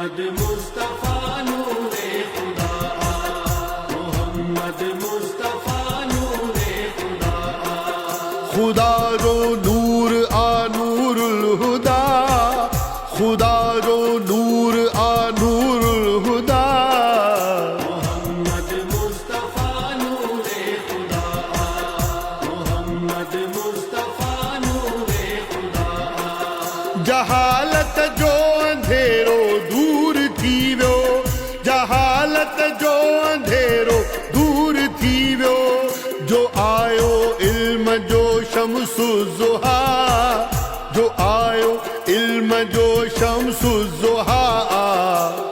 मोहम्मद मुस्तफा नूरे खुदा, मोहम्मद मुस्तफा नूरे खुदा। खुदा रो नूर आ नूरुल हुदा, खुदा रो नूर आ नूरुल हुदा। मोहम्मद मुस्तफा नूरे खुदा, मोहम्मद मुस्तफा नूरे खुदा। जहालत जो अंधेरो दूर थी वियो, जहालत जो अंधेरो दूर थी वियो। जो आयो इल्म जो शम्सु ज़ुहा, जो आयो इल्म जो शम्सु ज़ुहा।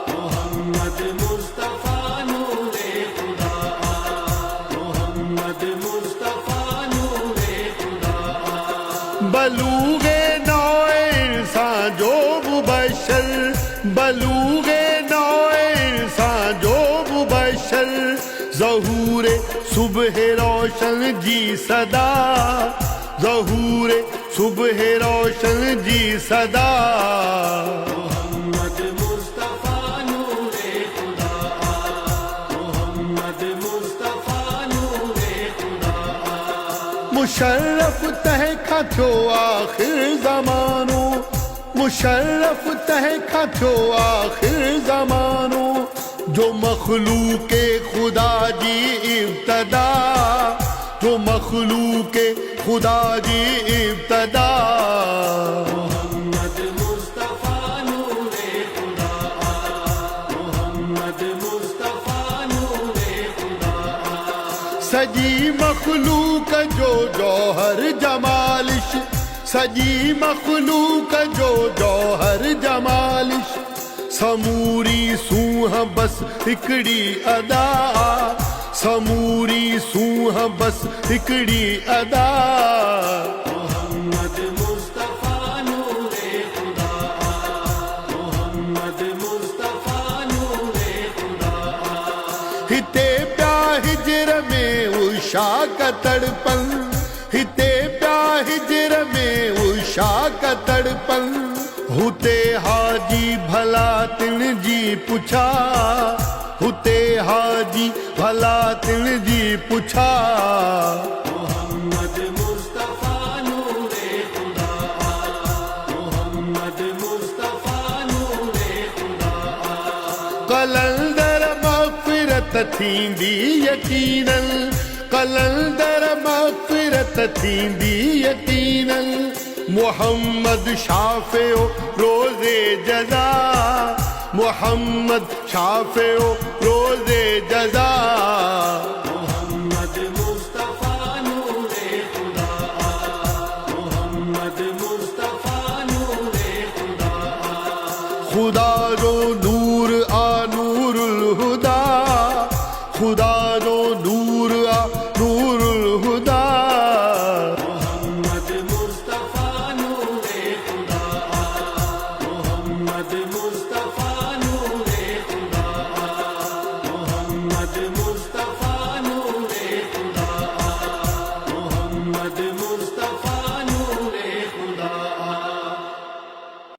मोहम्मद मुस्तफा नूरे खुदा, मोहम्मद मुस्तफा नूरे खुदा। बलूगे नौए इंसान जो मुबशर, बलूगे नौए इंसान जो मुबशर। ज़हूरे सुबह रोशन जी सदा, ज़हूरे सुबह रोशन जी सदा। मोहम्मद मुस्तफा नूरे खुदा, मोहम्मद मुस्तफा नूरे खुदा। मुशर्रफ तहखा थियो आखिर ज़मानो, मुशर्रफ तहखा थियो आखिर ज़मानो। जो मखलूके खुदा जी इब्तदा, जो मखलूके खुदा जी इब्तदा। मोहम्मद मुस्तफा नूरे खुदा, मोहम्मद मुस्तफा नूरे खुदा। सजी मखलूक जो जौहर जमालिश, सजी मखलूक जो जौहर जमालिश। समूरी सूह बस हिकड़ी अदा, समूरी सूह बस हिकड़ी अदा। मोहम्मद मुस्तफा नूरे खुदा, मोहम्मद मुस्तफा नूरे खुदा। हिते प्या हिजर में उषा का तड़पन, हिते प्या हिजर में उषा का तड़पन। हुते हाजी भला तिन जी पुछा, हुते हाजी भला तिन जी पुछा। मोहम्मद मुस्तफा नूरे खुदा, मोहम्मद मुस्तफा नूरे खुदा। कलंदर मग़फ़िरत थींदी यकीनन, कलंदर मग़फ़िरत थींदी यकीनन। मुहम्मद शाफ़िओ रोज़े जज़ा, मुहम्मद शाफ़िओ रोज़े जज़ा। मोहम्मद मुस्तफा नूरे खुदा, मोहम्मद